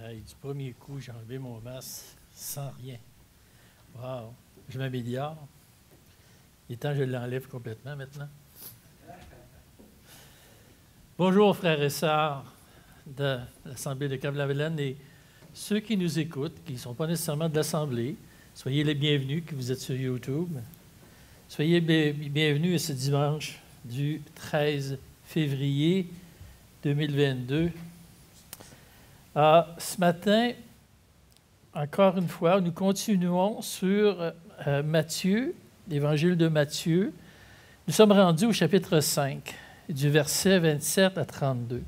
Hey, du premier coup, j'ai enlevé mon masque sans rien. Wow! Je m'améliore. Il est temps que je l'enlève complètement maintenant. Bonjour, frères et sœurs de l'Assemblée de Cap-la-Vilaine et ceux qui nous écoutent, qui ne sont pas nécessairement de l'Assemblée. Soyez les bienvenus, que vous êtes sur YouTube. Soyez bienvenus à ce dimanche du 13 février 2022. Ce matin, encore une fois, nous continuons sur Matthieu, l'Évangile de Matthieu. Nous sommes rendus au chapitre 5, du verset 27 à 32.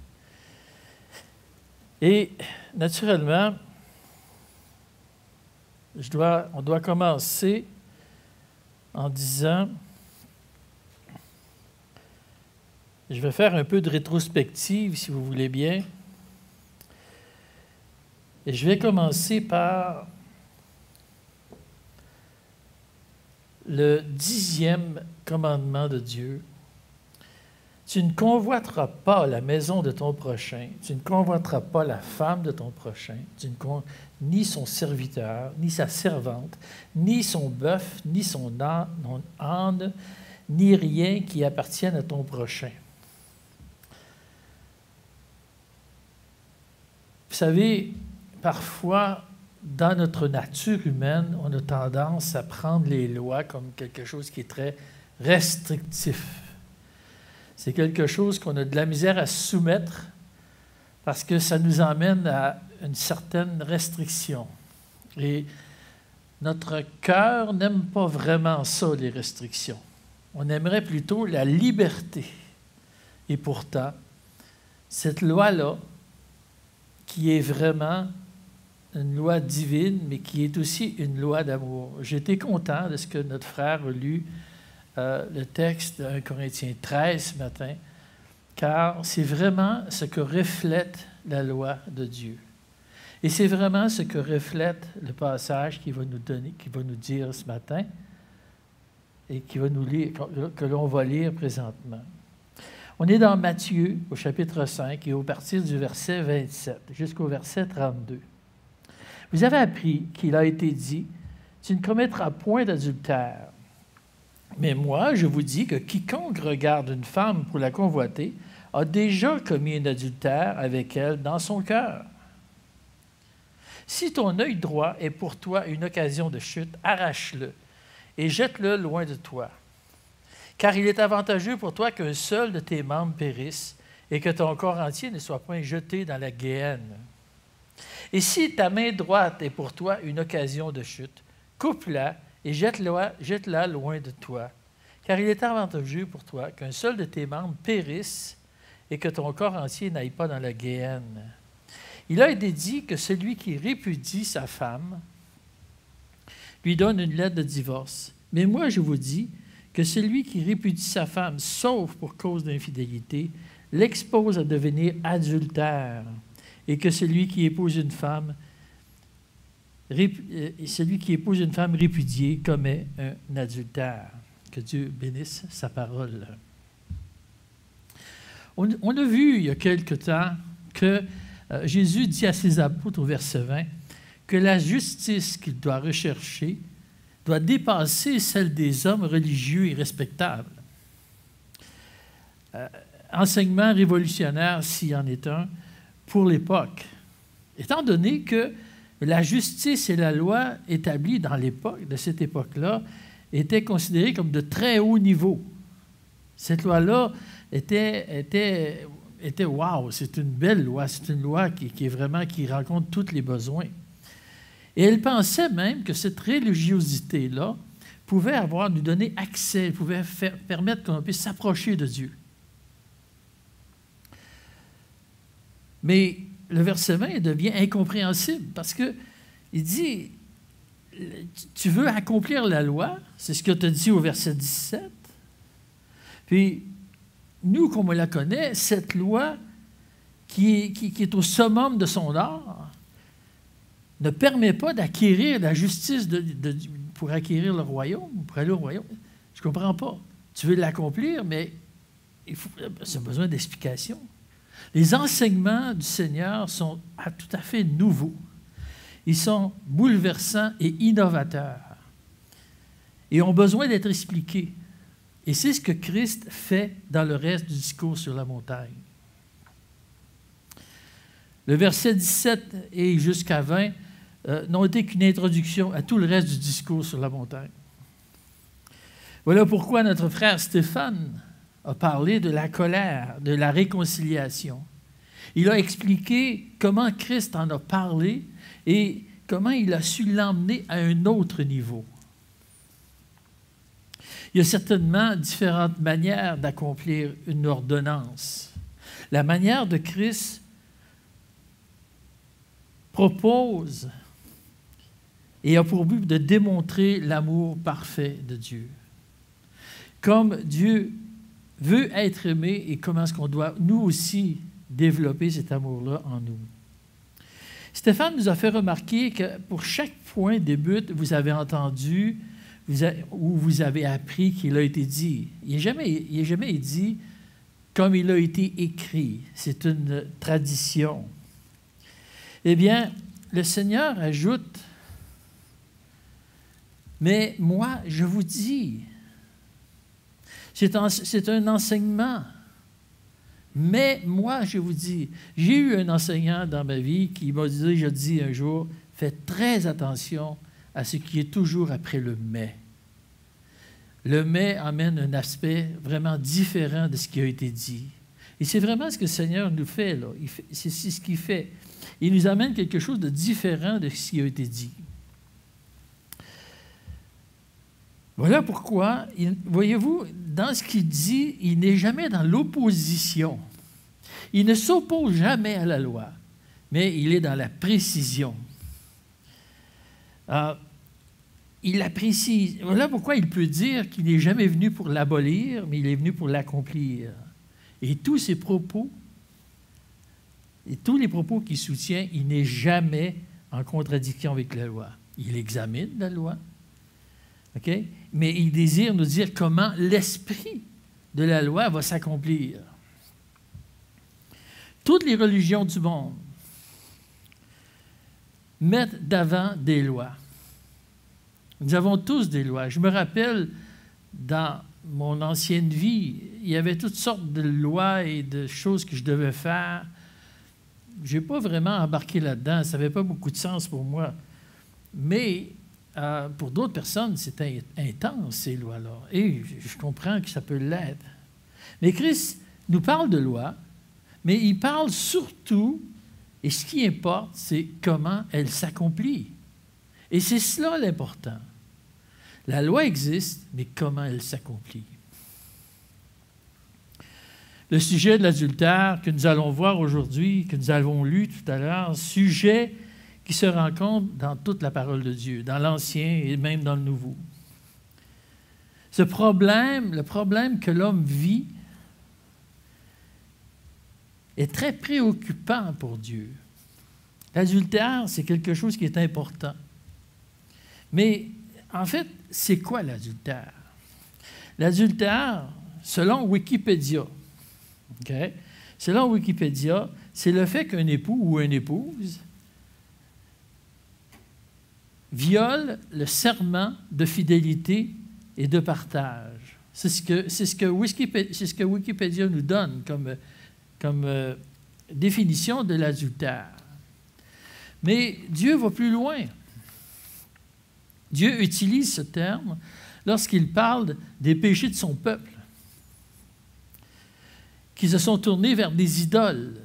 Et naturellement, on doit commencer en disant, je vais faire un peu de rétrospective, si vous voulez bien. Et je vais commencer par le 10e commandement de Dieu. Tu ne convoiteras pas la maison de ton prochain, tu ne convoiteras pas la femme de ton prochain, ni son serviteur, ni sa servante, ni son bœuf, ni son âne, ni rien qui appartienne à ton prochain. Vous savez, parfois, dans notre nature humaine, on a tendance à prendre les lois comme quelque chose qui est très restrictif. C'est quelque chose qu'on a de la misère à soumettre parce que ça nous emmène à une certaine restriction. Et notre cœur n'aime pas vraiment ça, les restrictions. On aimerait plutôt la liberté. Et pourtant, cette loi-là, qui est vraiment une loi divine, mais qui est aussi une loi d'amour. J'étais content de ce que notre frère a lu le texte de 1 Corinthiens 13 ce matin, car c'est vraiment ce que reflète la loi de Dieu. Et c'est vraiment ce que reflète le passage qu'il va nous donner, qu'il va nous dire ce matin, et qui va nous lire, que l'on va lire présentement. On est dans Matthieu, au chapitre 5, et au partir du verset 27 jusqu'au verset 32. Vous avez appris qu'il a été dit, « Tu ne commettras point d'adultère. » Mais moi, je vous dis que quiconque regarde une femme pour la convoiter a déjà commis un adultère avec elle dans son cœur. Si ton œil droit est pour toi une occasion de chute, arrache-le et jette-le loin de toi. Car il est avantageux pour toi qu'un seul de tes membres périsse et que ton corps entier ne soit point jeté dans la géhenne. Et si ta main droite est pour toi une occasion de chute, coupe-la et jette-la loin de toi. Car il est avantageux pour toi qu'un seul de tes membres périsse et que ton corps entier n'aille pas dans la géhenne. Il a été dit que celui qui répudie sa femme lui donne une lettre de divorce. Mais moi, je vous dis que celui qui répudie sa femme, sauf pour cause d'infidélité, l'expose à devenir adultère, et que celui qui épouse une femme répudiée commet un adultère. Que Dieu bénisse sa parole. On a vu il y a quelque temps que Jésus dit à ses apôtres au verset 20 que la justice qu'il doit rechercher doit dépasser celle des hommes religieux et respectables. Enseignement révolutionnaire, s'il y en est un, pour l'époque. Étant donné que la justice et la loi établies dans l'époque, de cette époque-là, étaient considérées comme de très haut niveau. Cette loi-là était wow, c'est une belle loi, c'est une loi qui rencontre tous les besoins. Et elle pensait même que cette religiosité-là pouvait nous donner accès, pouvait permettre qu'on puisse s'approcher de Dieu. Mais le verset 20 devient incompréhensible parce qu'il dit, tu veux accomplir la loi, c'est ce que tu as dit au verset 17. Puis, nous, comme on la connaît, cette loi qui est au summum de son art ne permet pas d'acquérir la justice pour acquérir le royaume, pour aller au royaume. Je ne comprends pas. Tu veux l'accomplir, mais ça a besoin d'explication. Les enseignements du Seigneur sont tout à fait nouveaux. Ils sont bouleversants et innovateurs et ont besoin d'être expliqués. Et c'est ce que Christ fait dans le reste du discours sur la montagne. Le verset 17 et jusqu'à 20 n'ont été qu'une introduction à tout le reste du discours sur la montagne. Voilà pourquoi notre frère Stéphane a parlé de la colère, de la réconciliation. Il a expliqué comment Christ en a parlé et comment il a su l'emmener à un autre niveau. Il y a certainement différentes manières d'accomplir une ordonnance. La manière de Christ propose et a pour but de démontrer l'amour parfait de Dieu. Comme Dieu veut être aimé et comment est-ce qu'on doit, nous aussi, développer cet amour-là en nous. Stéphane nous a fait remarquer que pour chaque point des buts, vous avez entendu ou vous avez appris qu'il a été dit. Il n'est jamais dit comme il a été écrit. C'est une tradition. Eh bien, le Seigneur ajoute, « Mais moi, je vous dis, c'est un enseignement. Mais moi, je vous dis, j'ai eu un enseignant dans ma vie qui m'a dit un jour, faites très attention à ce qui est toujours après le mais. Le mais amène un aspect vraiment différent de ce qui a été dit. Et c'est vraiment ce que le Seigneur nous fait, là. C'est ce qu'il fait. Il nous amène quelque chose de différent de ce qui a été dit. Voilà pourquoi, voyez-vous, dans ce qu'il dit, il n'est jamais dans l'opposition. Il ne s'oppose jamais à la loi, mais il est dans la précision. Il la précise. Voilà pourquoi il peut dire qu'il n'est jamais venu pour l'abolir, mais il est venu pour l'accomplir. Et tous ses propos, et tous les propos qu'il soutient, il n'est jamais en contradiction avec la loi. Il examine la loi, okay? Mais il désire nous dire comment l'esprit de la loi va s'accomplir. Toutes les religions du monde mettent d'avant des lois. Nous avons tous des lois. Je me rappelle, dans mon ancienne vie, il y avait toutes sortes de lois et de choses que je devais faire. Je n'ai pas vraiment embarqué là-dedans. Ça n'avait pas beaucoup de sens pour moi. Mais pour d'autres personnes, c'est intense, ces lois-là. Et je comprends que ça peut l'être. Mais Christ nous parle de lois, mais il parle surtout, et ce qui importe, c'est comment elle s'accomplit. Et c'est cela l'important. La loi existe, mais comment elle s'accomplit. Le sujet de l'adultère que nous allons voir aujourd'hui, que nous avons lu tout à l'heure, sujet qui se rencontre dans toute la parole de Dieu, dans l'Ancien et même dans le Nouveau. Ce problème, le problème que l'homme vit, est très préoccupant pour Dieu. L'adultère, c'est quelque chose qui est important. Mais en fait, c'est quoi l'adultère? L'adultère, selon Wikipédia, okay? Selon Wikipédia, c'est le fait qu'un époux ou une épouse viole le serment de fidélité et de partage. C'est ce que Wikipédia nous donne comme définition de l'adultère. Mais Dieu va plus loin. Dieu utilise ce terme lorsqu'il parle des péchés de son peuple, qui se sont tournés vers des idoles.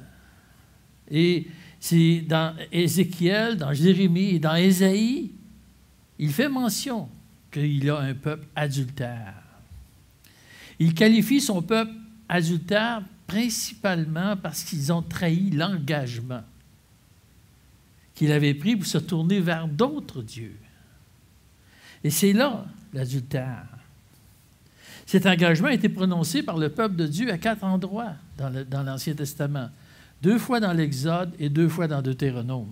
Et c'est dans Ézéchiel, dans Jérémie et dans Ésaïe, il fait mention qu'il a un peuple adultère. Il qualifie son peuple adultère principalement parce qu'ils ont trahi l'engagement qu'il avait pris pour se tourner vers d'autres dieux. Et c'est là l'adultère. Cet engagement a été prononcé par le peuple de Dieu à 4 endroits dans l'Ancien Testament. 2 fois dans l'Exode et 2 fois dans Deutéronome.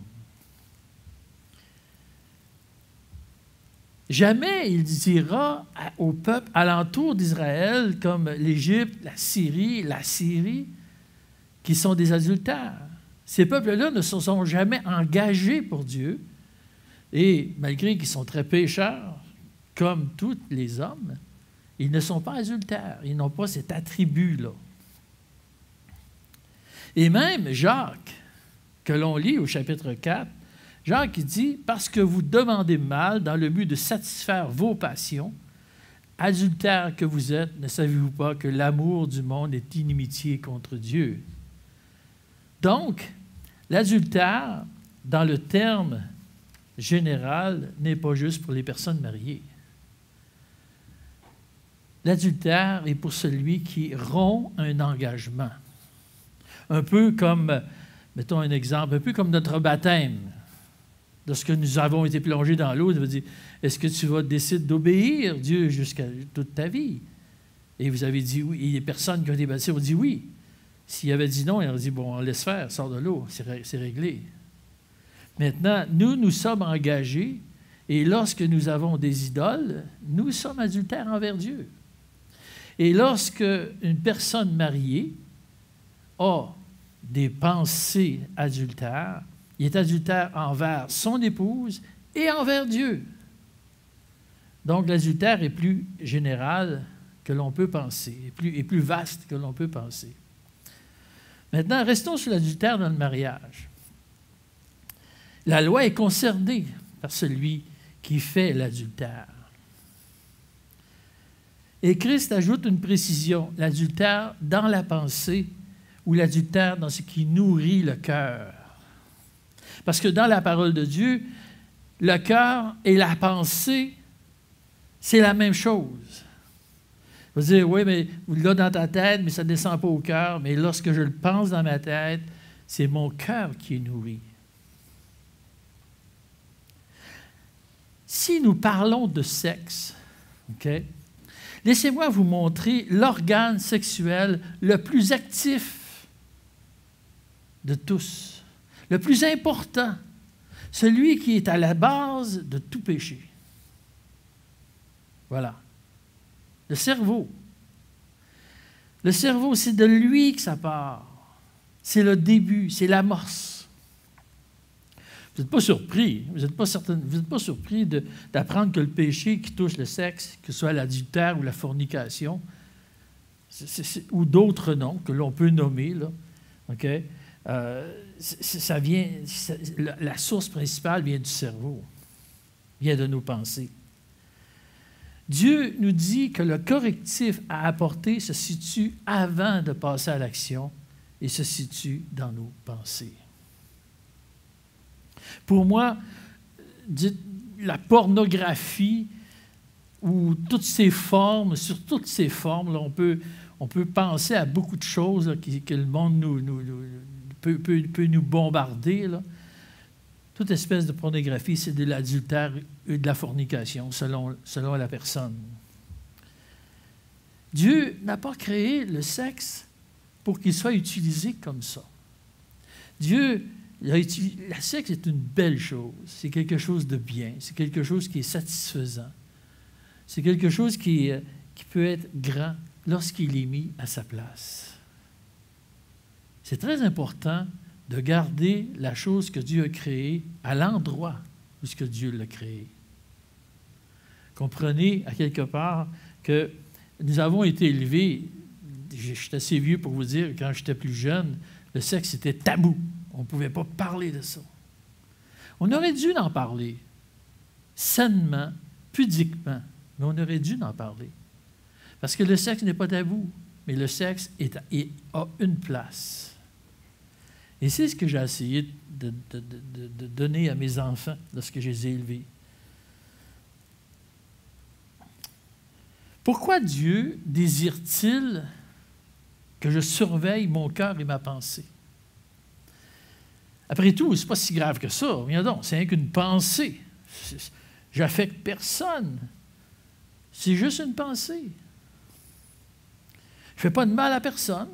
Jamais il dira au peuple alentour d'Israël, comme l'Égypte, la Syrie, qui sont des adultères. Ces peuples-là ne se sont jamais engagés pour Dieu, et malgré qu'ils sont très pécheurs, comme tous les hommes, ils ne sont pas adultères, ils n'ont pas cet attribut-là. Et même Jacques, que l'on lit au chapitre 4, Jacques dit « Parce que vous demandez mal dans le but de satisfaire vos passions, adultères que vous êtes, ne savez-vous pas que l'amour du monde est inimitié contre Dieu? » Donc, l'adultère, dans le terme général, n'est pas juste pour les personnes mariées. L'adultère est pour celui qui rompt un engagement. Un peu comme, mettons un exemple, un peu comme notre baptême. Lorsque nous avons été plongés dans l'eau, ça veut dire, est-ce que tu vas décider d'obéir Dieu jusqu'à toute ta vie? Et vous avez dit oui. Et les personnes qui ont été baptisées ont dit oui. S'il avait dit non, ils ont dit, bon, on laisse faire, sors de l'eau, c'est réglé. Maintenant, nous sommes engagés, et lorsque nous avons des idoles, nous sommes adultères envers Dieu. Et lorsque une personne mariée a des pensées adultères, il est adultère envers son épouse et envers Dieu. Donc, l'adultère est plus général que l'on peut penser, est plus vaste que l'on peut penser. Maintenant, restons sur l'adultère dans le mariage. La loi est concernée par celui qui fait l'adultère. Et Christ ajoute une précision, l'adultère dans la pensée ou l'adultère dans ce qui nourrit le cœur. Parce que dans la parole de Dieu, le cœur et la pensée, c'est la même chose. Vous dire, oui, mais vous l'avez dans ta tête, mais ça ne descend pas au cœur. Mais lorsque je le pense dans ma tête, c'est mon cœur qui est nourri. Si nous parlons de sexe, OK, laissez-moi vous montrer l'organe sexuel le plus actif de tous, le plus important, celui qui est à la base de tout péché. Voilà. Le cerveau. Le cerveau, c'est de lui que ça part. C'est le début, c'est l'amorce. Vous n'êtes pas surpris, vous n'êtes pas surpris d'apprendre que le péché qui touche le sexe, que ce soit l'adultère ou la fornication, ou d'autres noms que l'on peut nommer, là, okay? La source principale vient du cerveau, vient de nos pensées. Dieu nous dit que le correctif à apporter se situe avant de passer à l'action et se situe dans nos pensées. Pour moi, la pornographie ou toutes ces formes, sur toutes ces formes, là, on peut penser à beaucoup de choses là, que le monde peut nous bombarder. Là. Toute espèce de pornographie, c'est de l'adultère et de la fornication, selon la personne. Dieu n'a pas créé le sexe pour qu'il soit utilisé comme ça. Le sexe est une belle chose, c'est quelque chose de bien, c'est quelque chose qui est satisfaisant, c'est quelque chose qui peut être grand lorsqu'il est mis à sa place. C'est très important de garder la chose que Dieu a créée à l'endroit où ce que Dieu l'a créée. Comprenez à quelque part que nous avons été élevés, je suis assez vieux pour vous dire, quand j'étais plus jeune, le sexe était tabou. On ne pouvait pas parler de ça. On aurait dû en parler, sainement, pudiquement, mais on aurait dû en parler. Parce que le sexe n'est pas tabou, mais le sexe a une place. Et c'est ce que j'ai essayé de donner à mes enfants lorsque je les ai élevés. Pourquoi Dieu désire-t-il que je surveille mon cœur et ma pensée? Après tout, ce n'est pas si grave que ça. Viens donc, c'est rien qu'une pensée. J'affecte personne. C'est juste une pensée. Je ne fais pas de mal à personne.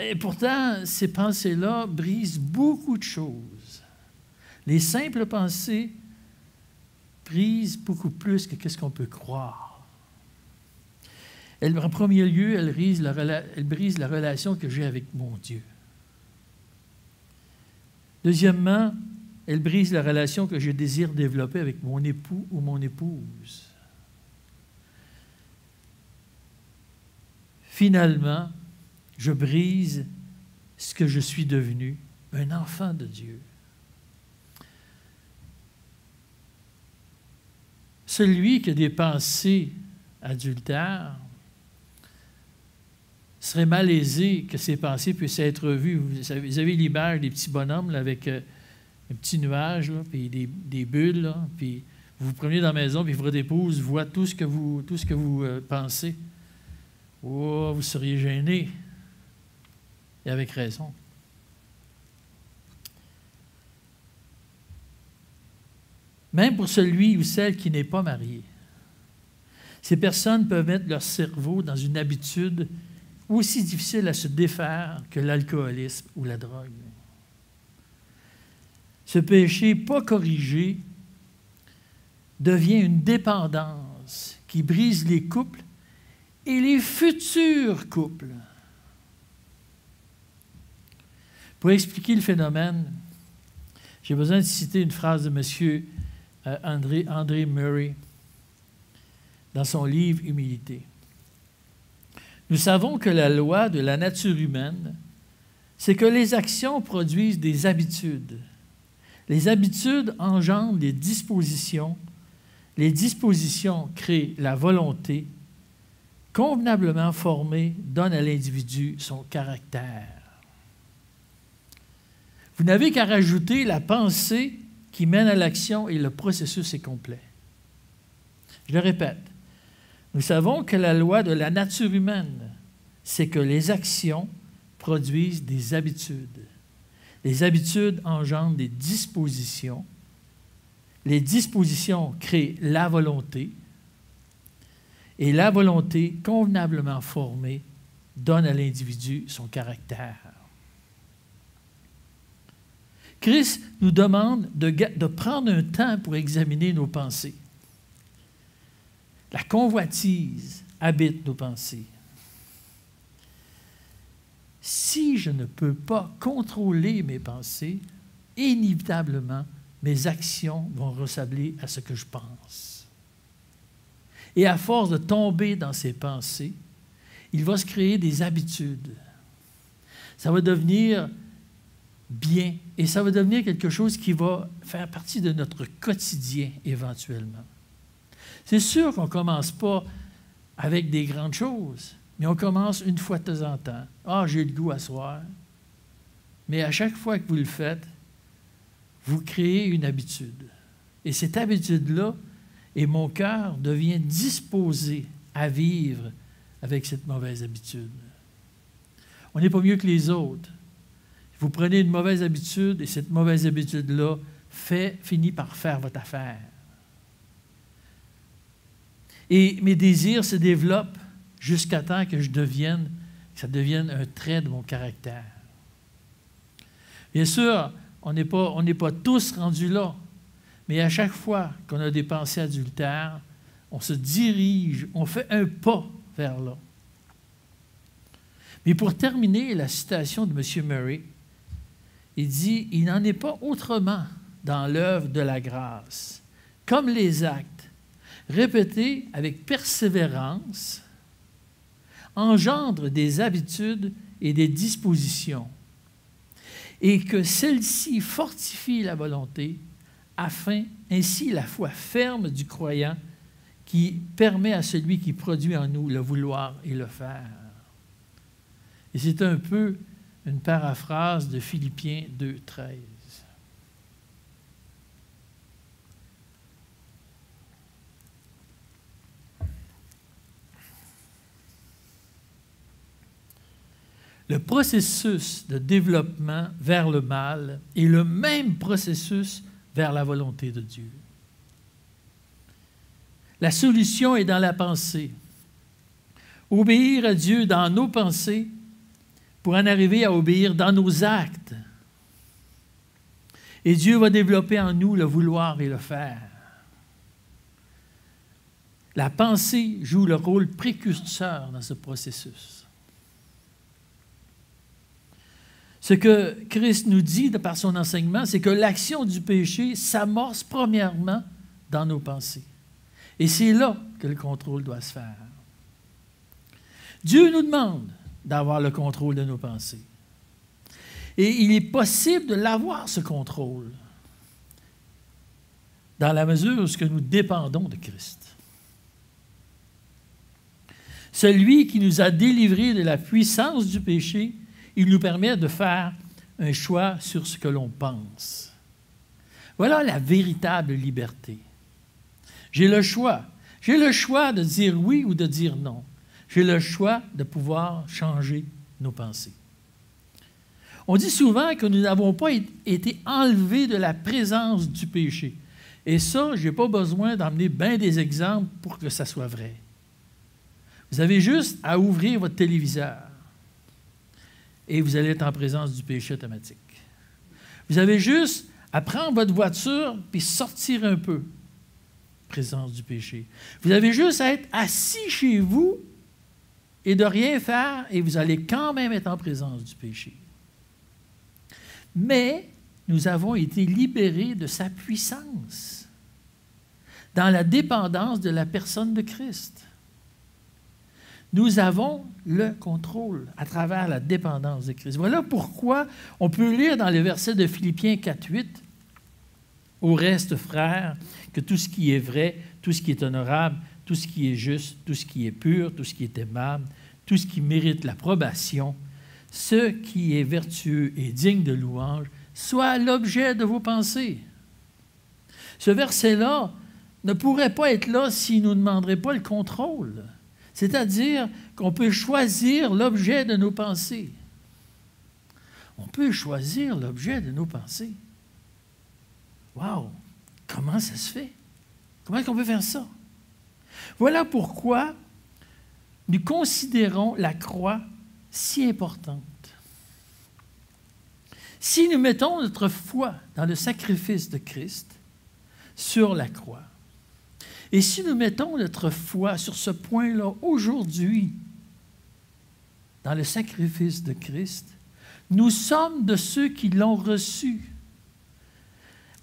Et pourtant, ces pensées-là brisent beaucoup de choses. Les simples pensées brisent beaucoup plus que ce qu'on peut croire. En premier lieu, elle brise la relation que j'ai avec mon Dieu. Deuxièmement, elle brise la relation que je désire développer avec mon époux ou mon épouse. Finalement, je brise ce que je suis devenu, un enfant de Dieu. Celui qui a des pensées adultères serait malaisé que ses pensées puissent être vues. Vous avez l'image des petits bonhommes là, avec un petit nuage, là, puis des bulles, là, puis vous vous promenez dans la maison, puis votre épouse voit tout ce que vous pensez. Oh, vous seriez gêné. Et avec raison. Même pour celui ou celle qui n'est pas marié. Ces personnes peuvent mettre leur cerveau dans une habitude aussi difficile à se défaire que l'alcoolisme ou la drogue. Ce péché pas corrigé devient une dépendance qui brise les couples et les futurs couples. Pour expliquer le phénomène, j'ai besoin de citer une phrase de M. André Murray dans son livre « Humilité ». Nous savons que la loi de la nature humaine, c'est que les actions produisent des habitudes. Les habitudes engendrent des dispositions. Les dispositions créent la volonté. Convenablement formée, donne à l'individu son caractère. Vous n'avez qu'à rajouter la pensée qui mène à l'action et le processus est complet. Je le répète. Nous savons que la loi de la nature humaine, c'est que les actions produisent des habitudes. Les habitudes engendrent des dispositions. Les dispositions créent la volonté. Et la volonté, convenablement formée, donne à l'individu son caractère. Christ nous demande de prendre un temps pour examiner nos pensées. La convoitise habite nos pensées. Si je ne peux pas contrôler mes pensées, inévitablement, mes actions vont ressembler à ce que je pense. Et à force de tomber dans ces pensées, il va se créer des habitudes. Ça va devenir bien et ça va devenir quelque chose qui va faire partie de notre quotidien éventuellement. C'est sûr qu'on ne commence pas avec des grandes choses, mais on commence une fois de temps en temps. « Ah, j'ai le goût à soir. » Mais à chaque fois que vous le faites, vous créez une habitude. Et cette habitude-là, et mon cœur devient disposé à vivre avec cette mauvaise habitude. On n'est pas mieux que les autres. Vous prenez une mauvaise habitude et cette mauvaise habitude-là finit par faire votre affaire. Et mes désirs se développent jusqu'à temps que ça devienne un trait de mon caractère. Bien sûr, on n'est pas tous rendus là, mais à chaque fois qu'on a des pensées adultères, on se dirige, on fait un pas vers là. Mais pour terminer la citation de M. Murray, il dit « Il n'en est pas autrement dans l'œuvre de la grâce. Comme les actes, répétés avec persévérance, engendrent des habitudes et des dispositions, et que celles-ci fortifient la volonté, afin, ainsi la foi ferme du croyant qui permet à celui qui produit en nous le vouloir et le faire. » Et c'est un peu une paraphrase de Philippiens 2,13. Le processus de développement vers le mal est le même processus vers la volonté de Dieu. La solution est dans la pensée. Obéir à Dieu dans nos pensées pour en arriver à obéir dans nos actes. Et Dieu va développer en nous le vouloir et le faire. La pensée joue le rôle précurseur dans ce processus. Ce que Christ nous dit par son enseignement, c'est que l'action du péché s'amorce premièrement dans nos pensées. Et c'est là que le contrôle doit se faire. Dieu nous demande d'avoir le contrôle de nos pensées. Et il est possible de l'avoir, ce contrôle, dans la mesure où nous dépendons de Christ. Celui qui nous a délivrés de la puissance du péché, il nous permet de faire un choix sur ce que l'on pense. Voilà la véritable liberté. J'ai le choix. J'ai le choix de dire oui ou de dire non. J'ai le choix de pouvoir changer nos pensées. On dit souvent que nous n'avons pas été enlevés de la présence du péché. Et ça, je n'ai pas besoin d'emmener bien des exemples pour que ça soit vrai. Vous avez juste à ouvrir votre téléviseur et vous allez être en présence du péché automatique. Vous avez juste à prendre votre voiture puis sortir un peu. Présence du péché. Vous avez juste à être assis chez vous et de rien faire et vous allez quand même être en présence du péché. Mais nous avons été libérés de sa puissance dans la dépendance de la personne de Christ. Nous avons le contrôle à travers la dépendance de Christ. Voilà pourquoi on peut lire dans les versets de Philippiens 4:8, « Au reste, frères, que tout ce qui est vrai, tout ce qui est honorable, tout ce qui est juste, tout ce qui est pur, tout ce qui est aimable, tout ce qui mérite l'approbation, ce qui est vertueux et digne de louange, soit l'objet de vos pensées. » Ce verset-là ne pourrait pas être là s'il ne nous demanderait pas le contrôle. C'est-à-dire qu'on peut choisir l'objet de nos pensées. On peut choisir l'objet de nos pensées. Wow! Comment ça se fait? Comment est-ce qu'on peut faire ça? Voilà pourquoi nous considérons la croix si importante. Si nous mettons notre foi dans le sacrifice de Christ sur la croix, et si nous mettons notre foi sur ce point-là aujourd'hui, dans le sacrifice de Christ, nous sommes de ceux qui l'ont reçu.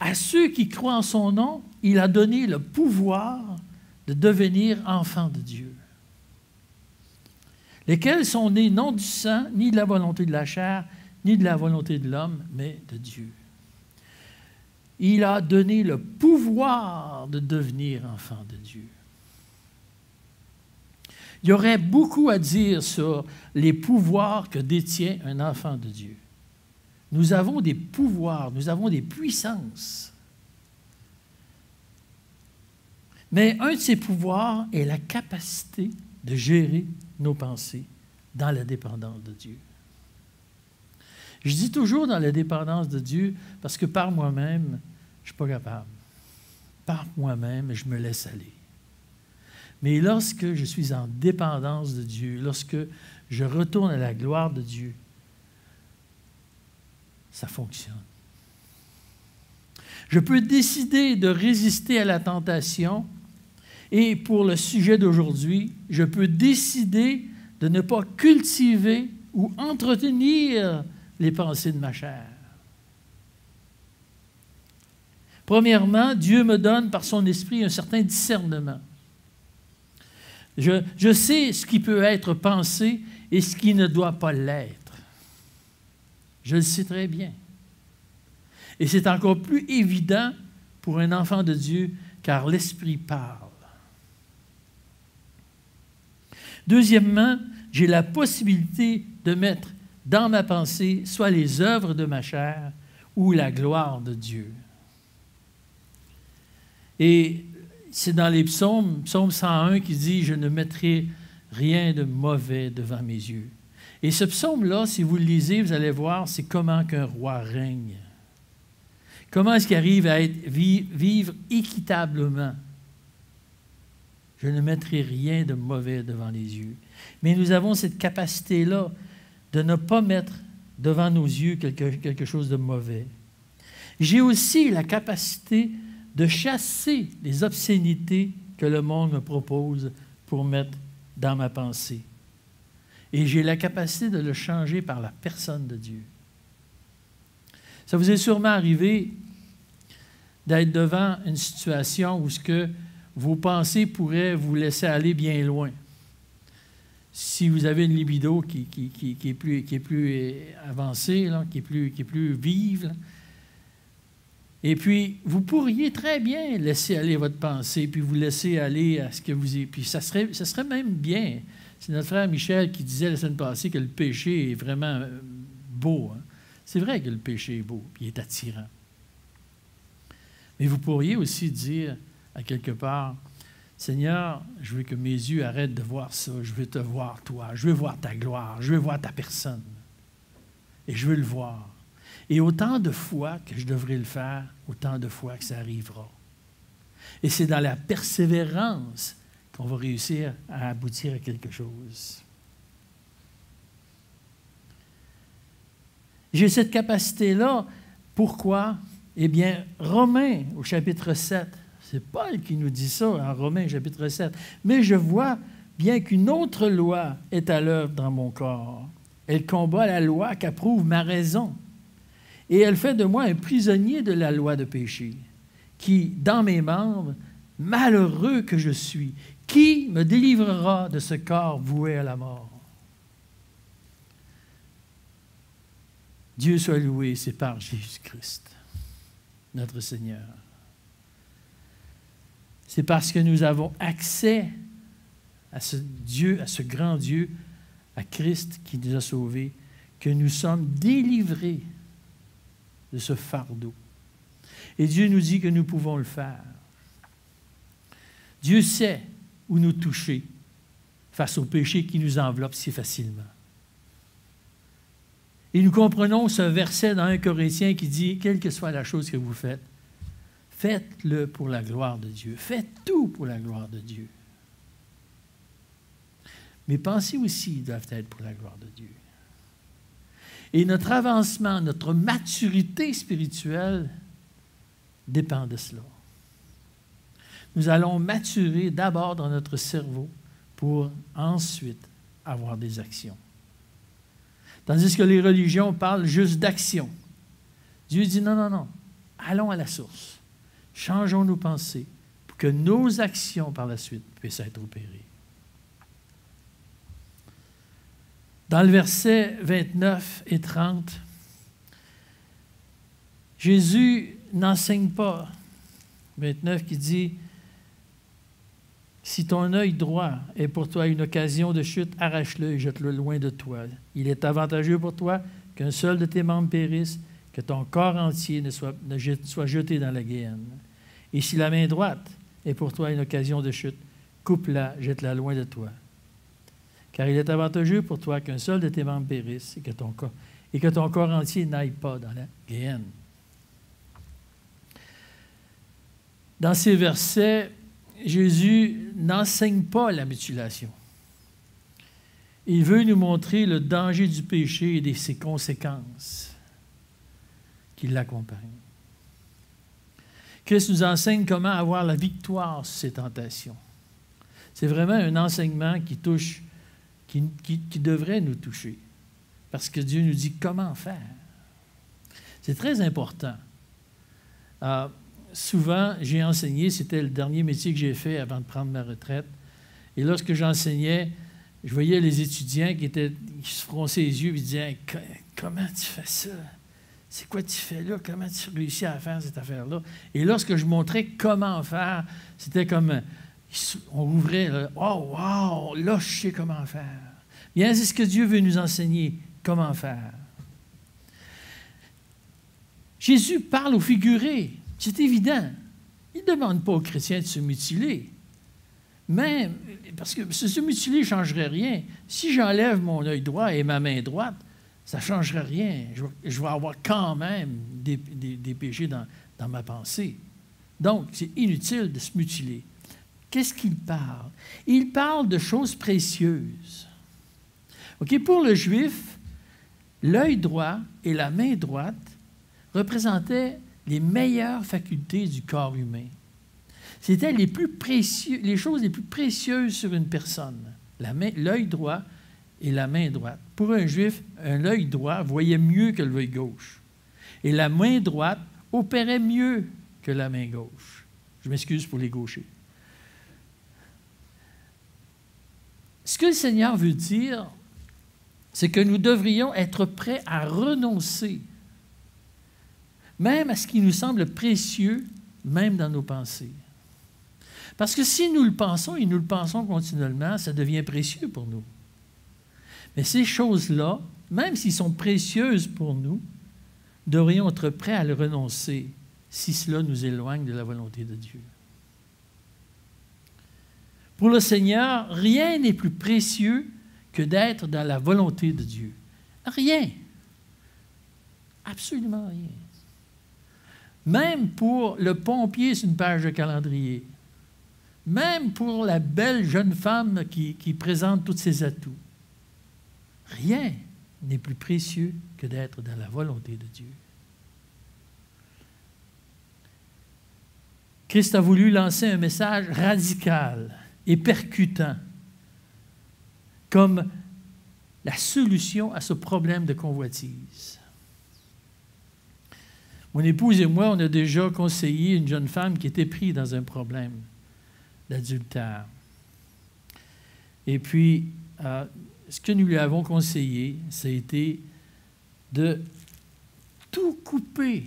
À ceux qui croient en son nom, il a donné le pouvoir de devenir enfants de Dieu, lesquels sont nés non du sang, ni de la volonté de la chair, ni de la volonté de l'homme, mais de Dieu. Il a donné le pouvoir de devenir enfant de Dieu. Il y aurait beaucoup à dire sur les pouvoirs que détient un enfant de Dieu. Nous avons des pouvoirs, nous avons des puissances. Mais un de ces pouvoirs est la capacité de gérer nos pensées dans la dépendance de Dieu. Je dis toujours dans la dépendance de Dieu parce que par moi-même, je ne suis pas capable. Par moi-même, je me laisse aller. Mais lorsque je suis en dépendance de Dieu, lorsque je retourne à la gloire de Dieu, ça fonctionne. Je peux décider de résister à la tentation et pour le sujet d'aujourd'hui, je peux décider de ne pas cultiver ou entretenir les pensées de ma chair. Premièrement, Dieu me donne par son esprit un certain discernement. Je sais ce qui peut être pensé et ce qui ne doit pas l'être. Je le sais très bien. Et c'est encore plus évident pour un enfant de Dieu, car l'Esprit parle. Deuxièmement, j'ai la possibilité de mettre dans ma pensée soit les œuvres de ma chair ou la gloire de Dieu. Et c'est dans les psaumes, psaume 101 qui dit « Je ne mettrai rien de mauvais devant mes yeux ». Et ce psaume-là, si vous le lisez, vous allez voir, c'est comment qu'un roi règne. Comment est-ce qu'il arrive à vivre équitablement? Je ne mettrai rien de mauvais devant les yeux. Mais nous avons cette capacité-là de ne pas mettre devant nos yeux quelque chose de mauvais. J'ai aussi la capacité de chasser les obscénités que le monde me propose pour mettre dans ma pensée. Et j'ai la capacité de le changer par la personne de Dieu. Ça vous est sûrement arrivé d'être devant une situation où ce que vos pensées pourraient vous laisser aller bien loin. Si vous avez une libido qui est plus avancée, là, qui est plus vive, là, et puis vous pourriez très bien laisser aller votre pensée, puis vous laisser aller à ce que vous ayez. Puis ça serait même bien. C'est notre frère Michel qui disait la semaine passée que le péché est vraiment beau. Hein? C'est vrai que le péché est beau, puis il est attirant. Mais vous pourriez aussi dire, à quelque part, Seigneur, je veux que mes yeux arrêtent de voir ça. Je veux te voir, toi. Je veux voir ta gloire. Je veux voir ta personne. Et je veux le voir. Et autant de fois que je devrais le faire, autant de fois que ça arrivera. Et c'est dans la persévérance qu'on va réussir à aboutir à quelque chose. J'ai cette capacité-là. Pourquoi? Eh bien, Romains, au chapitre 7, c'est Paul qui nous dit ça, en Romains, chapitre 7. « Mais je vois bien qu'une autre loi est à l'œuvre dans mon corps. Elle combat la loi qu'approuve ma raison. Et elle fait de moi un prisonnier de la loi de péché, qui, dans mes membres, malheureux que je suis, qui me délivrera de ce corps voué à la mort? » Dieu soit loué, c'est par Jésus-Christ, notre Seigneur. C'est parce que nous avons accès à ce Dieu, à ce grand Dieu, à Christ qui nous a sauvés, que nous sommes délivrés de ce fardeau. Et Dieu nous dit que nous pouvons le faire. Dieu sait où nous toucher face au péché qui nous enveloppe si facilement. Et nous comprenons ce verset dans 1 Corinthiens qui dit, quelle que soit la chose que vous faites, faites-le pour la gloire de Dieu. Faites tout pour la gloire de Dieu. Mes pensées aussi doivent être pour la gloire de Dieu. Et notre avancement, notre maturité spirituelle dépend de cela. Nous allons maturer d'abord dans notre cerveau pour ensuite avoir des actions. Tandis que les religions parlent juste d'action. Dieu dit non, non, non. Allons à la source. Changeons nos pensées pour que nos actions par la suite puissent être opérées. Dans le verset 29 et 30, Jésus n'enseigne pas. 29 qui dit, « Si ton œil droit est pour toi une occasion de chute, arrache-le et jette-le loin de toi. Il est avantageux pour toi qu'un seul de tes membres périsse, que ton corps entier soit jeté dans la guéhenne. Et si la main droite est pour toi une occasion de chute, coupe-la, jette-la loin de toi. Car il est avantageux pour toi qu'un seul de tes membres périsse et que ton corps entier n'aille pas dans la guéhenne. » Dans ces versets, Jésus n'enseigne pas la mutilation. Il veut nous montrer le danger du péché et de ses conséquences qui l'accompagnent. Christ nous enseigne comment avoir la victoire sur ces tentations. C'est vraiment un enseignement qui touche, qui devrait nous toucher, parce que Dieu nous dit comment faire. C'est très important. Souvent, j'ai enseigné, c'était le dernier métier que j'ai fait avant de prendre ma retraite. Et lorsque j'enseignais, je voyais les étudiants qui se fronçaient les yeux et disaient « Comment tu fais ça? C'est quoi tu fais là? Comment tu réussis à faire cette affaire-là? » Et lorsque je montrais comment faire, c'était comme, on ouvrait, là, « Oh, wow! Là, je sais comment faire. » Bien, c'est ce que Dieu veut nous enseigner, comment faire. Jésus parle au figuré. C'est évident. Il ne demande pas aux chrétiens de se mutiler. Même, parce que se mutiler ne changerait rien. Si j'enlève mon œil droit et ma main droite, ça ne changerait rien. Je vais avoir quand même des péchés dans ma pensée. Donc, c'est inutile de se mutiler. Qu'est-ce qu'il parle? Il parle de choses précieuses. OK, pour le Juif, l'œil droit et la main droite représentaient les meilleures facultés du corps humain. C'était les plus précieux, les choses les plus précieuses sur une personne. L'œil droit et la main droite. Pour un juif, l'œil droit voyait mieux que l'œil gauche. Et la main droite opérait mieux que la main gauche. Je m'excuse pour les gauchers. Ce que le Seigneur veut dire, c'est que nous devrions être prêts à renoncer, même à ce qui nous semble précieux, même dans nos pensées. Parce que si nous le pensons et nous le pensons continuellement, ça devient précieux pour nous. Mais ces choses-là, même s'ils sont précieuses pour nous, devrions être prêts à le renoncer si cela nous éloigne de la volonté de Dieu. Pour le Seigneur, rien n'est plus précieux que d'être dans la volonté de Dieu. Rien. Absolument rien. Même pour le pompier sur une page de calendrier. Même pour la belle jeune femme qui présente tous ses atouts. Rien n'est plus précieux que d'être dans la volonté de Dieu. Christ a voulu lancer un message radical et percutant comme la solution à ce problème de convoitise. Mon épouse et moi, on a déjà conseillé une jeune femme qui était prise dans un problème d'adultère. Et puis, ce que nous lui avons conseillé, ça a été de tout couper,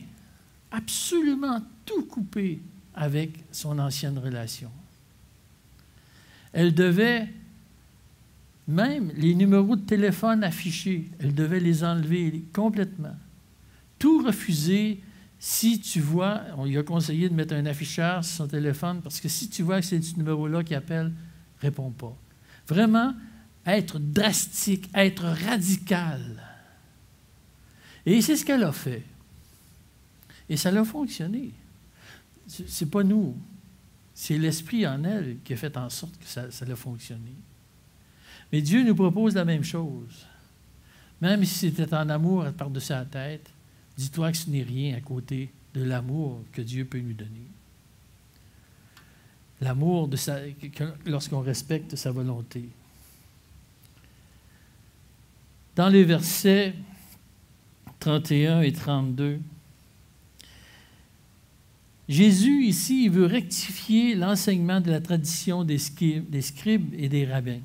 absolument tout couper avec son ancienne relation. Elle devait, même les numéros de téléphone affichés, elle devait les enlever complètement. Tout refuser. Si tu vois, on lui a conseillé de mettre un afficheur sur son téléphone, parce que si tu vois que c'est ce numéro-là qui appelle, réponds pas. Vraiment, être drastique, être radical. Et c'est ce qu'elle a fait. Et ça a fonctionné. C'est pas nous. C'est l'Esprit en elle qui a fait en sorte que ça a fonctionné. Mais Dieu nous propose la même chose. Même si c'était en amour par-dessus la tête, dis-toi que ce n'est rien à côté de l'amour que Dieu peut nous donner. L'amour lorsqu'on respecte sa volonté. Dans les versets 31 et 32, Jésus, ici, il veut rectifier l'enseignement de la tradition des scribes et des rabbins.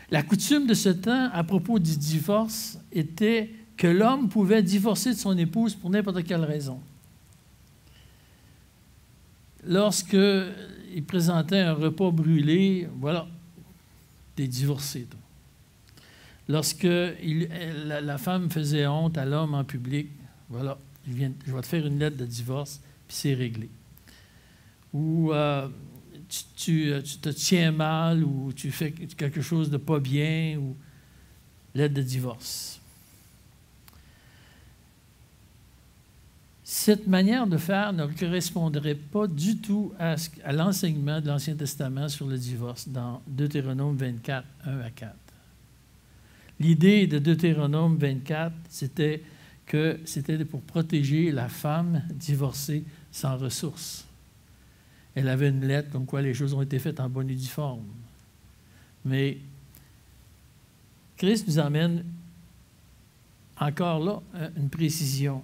La coutume de ce temps, à propos du divorce, était que l'homme pouvait divorcer de son épouse pour n'importe quelle raison. Lorsqu'il présentait un repas brûlé, voilà, t'es divorcé, toi. Lorsque la femme faisait honte à l'homme en public, voilà, je vais te faire une lettre de divorce, puis c'est réglé. Ou tu te tiens mal, ou tu fais quelque chose de pas bien, ou lettre de divorce. Cette manière de faire ne correspondrait pas du tout à l'enseignement de l'Ancien Testament sur le divorce dans Deutéronome 24, 1 à 4. L'idée de Deutéronome 24, c'était pour protéger la femme divorcée sans ressources. Elle avait une lettre comme quoi les choses ont été faites en bonne et due forme. Mais Christ nous amène encore là une précision.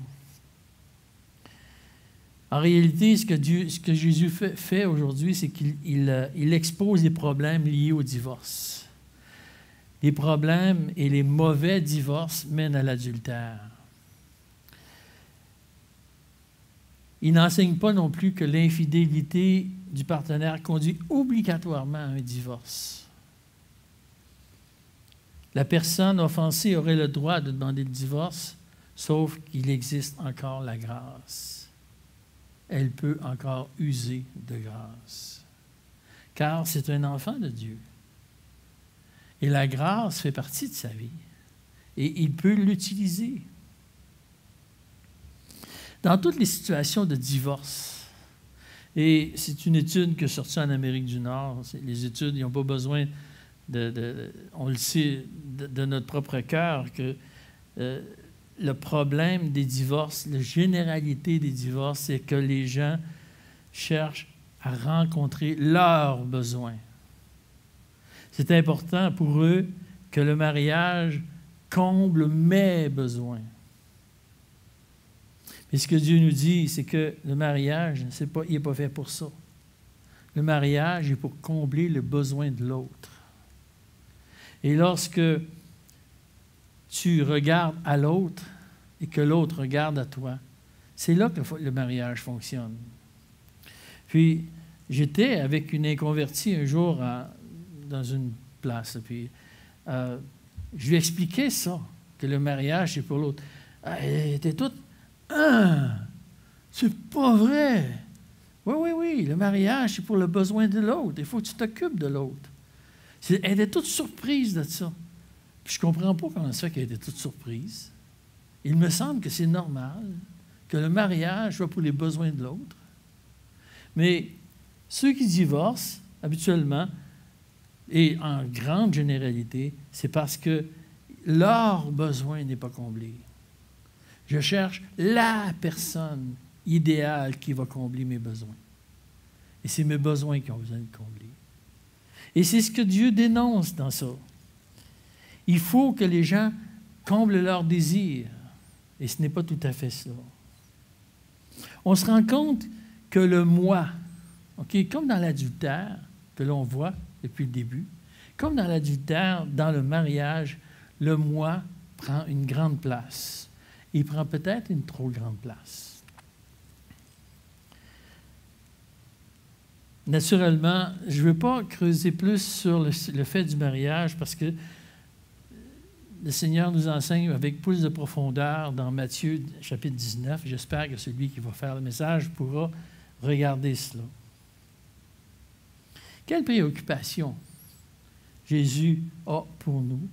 En réalité, ce que Jésus fait aujourd'hui, c'est qu'il expose les problèmes liés au divorce. Les problèmes et les mauvais divorces mènent à l'adultère. Il n'enseigne pas non plus que l'infidélité du partenaire conduit obligatoirement à un divorce. La personne offensée aurait le droit de demander le divorce, sauf qu'il existe encore la grâce. Elle peut encore user de grâce, car c'est un enfant de Dieu. Et la grâce fait partie de sa vie, et il peut l'utiliser. Dans toutes les situations de divorce, et c'est une étude qui est sortie en Amérique du Nord, les études, ils n'ont pas besoin on le sait, de notre propre cœur, que le problème des divorces, la généralité des divorces, c'est que les gens cherchent à rencontrer leurs besoins. C'est important pour eux que le mariage comble mes besoins. Mais ce que Dieu nous dit, c'est que le mariage, il n'est pas fait pour ça. Le mariage est pour combler le besoin de l'autre. Et lorsque tu regardes à l'autre et que l'autre regarde à toi, c'est là que le mariage fonctionne. Puis, j'étais avec une inconvertie un jour dans une place. Puis, je lui expliquais ça, que le mariage, c'est pour l'autre. Elle était toute... Ah, c'est pas vrai! Oui, le mariage, c'est pour le besoin de l'autre. Il faut que tu t'occupes de l'autre. Elle était toute surprise de ça. Puis je ne comprends pas comment ça fait qu'elle était toute surprise. Il me semble que c'est normal que le mariage soit pour les besoins de l'autre. Mais ceux qui divorcent, habituellement, et en grande généralité, c'est parce que leur besoin n'est pas comblé. Je cherche la personne idéale qui va combler mes besoins. Et c'est mes besoins qui ont besoin de combler. Et c'est ce que Dieu dénonce dans ça. Il faut que les gens comblent leurs désirs. Et ce n'est pas tout à fait ça. On se rend compte que le moi, comme dans l'adultère, que l'on voit depuis le début, comme dans l'adultère, dans le mariage, le moi prend une grande place. Il prend peut-être une trop grande place. Naturellement, je ne veux pas creuser plus sur le fait du mariage parce que le Seigneur nous enseigne avec plus de profondeur dans Matthieu chapitre 19. J'espère que celui qui va faire le message pourra regarder cela. Quelle préoccupation Jésus a pour nous?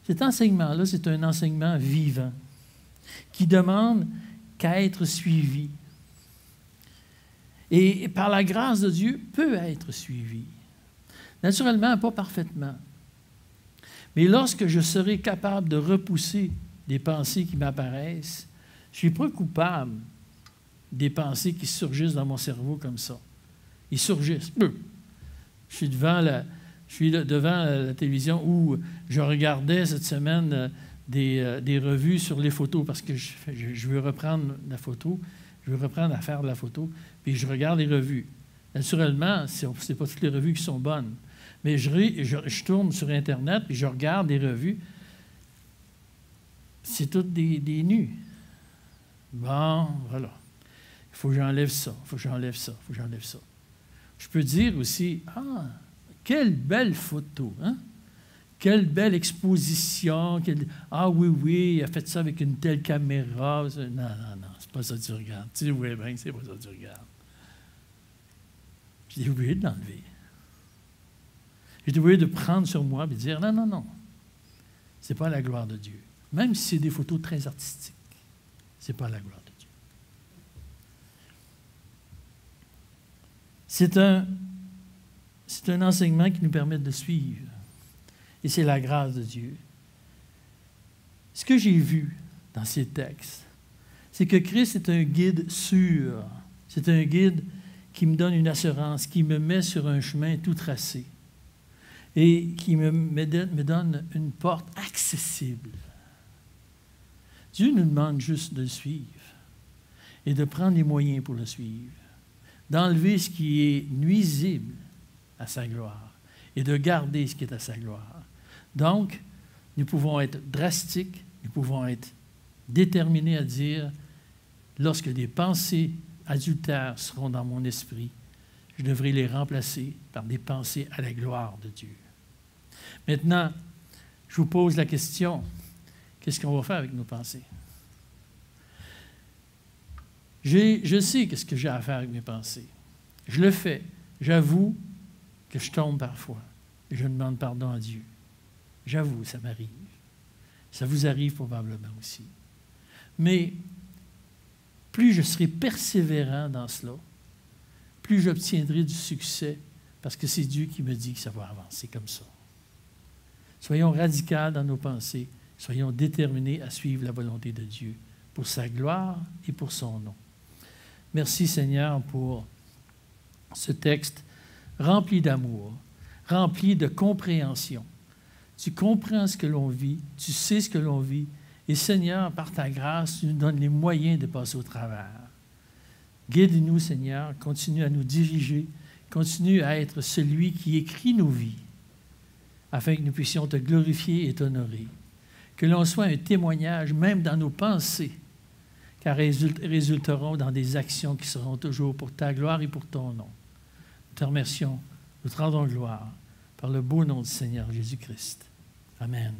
Cet enseignement-là, c'est un enseignement vivant qui demande qu'à être suivi. Et par la grâce de Dieu, peut être suivi. Naturellement, pas parfaitement. Mais lorsque je serai capable de repousser des pensées qui m'apparaissent, je ne suis pas coupable des pensées qui surgissent dans mon cerveau comme ça. Ils surgissent. Je suis devant la télévision où je regardais cette semaine des revues sur les photos parce que je veux reprendre la photo, je veux reprendre à faire de la photo, puis je regarde les revues. Naturellement, ce n'est pas toutes les revues qui sont bonnes. Mais je tourne sur Internet et je regarde les revues. C'est toutes des nus. Bon, voilà. Il faut que j'enlève ça, il faut que j'enlève ça, il faut que j'enlève ça. Je peux dire aussi, quelle belle photo, hein? Quelle belle exposition. Oui, il a fait ça avec une telle caméra. Non, c'est pas ça que tu regardes. Tu sais, oui, bien, c'est pas ça que tu regardes. J'ai oublié de l'enlever. J'ai oublié de prendre sur moi et de dire, non, c'est pas la gloire de Dieu. Même si c'est des photos très artistiques, c'est pas la gloire de Dieu. C'est un enseignement qui nous permet de suivre. Et c'est la grâce de Dieu. Ce que j'ai vu dans ces textes, c'est que Christ est un guide sûr. C'est un guide qui me donne une assurance, qui me met sur un chemin tout tracé et qui me donne une porte accessible. Dieu nous demande juste de le suivre et de prendre les moyens pour le suivre, d'enlever ce qui est nuisible à sa gloire et de garder ce qui est à sa gloire. Donc, nous pouvons être drastiques, nous pouvons être déterminés à dire, lorsque des pensées adultères seront dans mon esprit, je devrais les remplacer par des pensées à la gloire de Dieu. Maintenant, je vous pose la question, qu'est-ce qu'on va faire avec nos pensées? Je sais qu'est-ce que j'ai à faire avec mes pensées. Je le fais. J'avoue que je tombe parfois et je demande pardon à Dieu. J'avoue, ça m'arrive. Ça vous arrive probablement aussi. Mais plus je serai persévérant dans cela, plus j'obtiendrai du succès parce que c'est Dieu qui me dit que ça va avancer comme ça. Soyons radicaux dans nos pensées. Soyons déterminés à suivre la volonté de Dieu pour sa gloire et pour son nom. Merci Seigneur pour ce texte rempli d'amour, rempli de compréhension. Tu comprends ce que l'on vit, tu sais ce que l'on vit, et Seigneur, par ta grâce, tu nous donnes les moyens de passer au travers. Guide-nous, Seigneur, continue à nous diriger, continue à être celui qui écrit nos vies, afin que nous puissions te glorifier et t'honorer. Que l'on soit un témoignage, même dans nos pensées, car résulteront dans des actions qui seront toujours pour ta gloire et pour ton nom. Nous te remercions, nous te rendons gloire par le beau nom du Seigneur Jésus-Christ. Amen.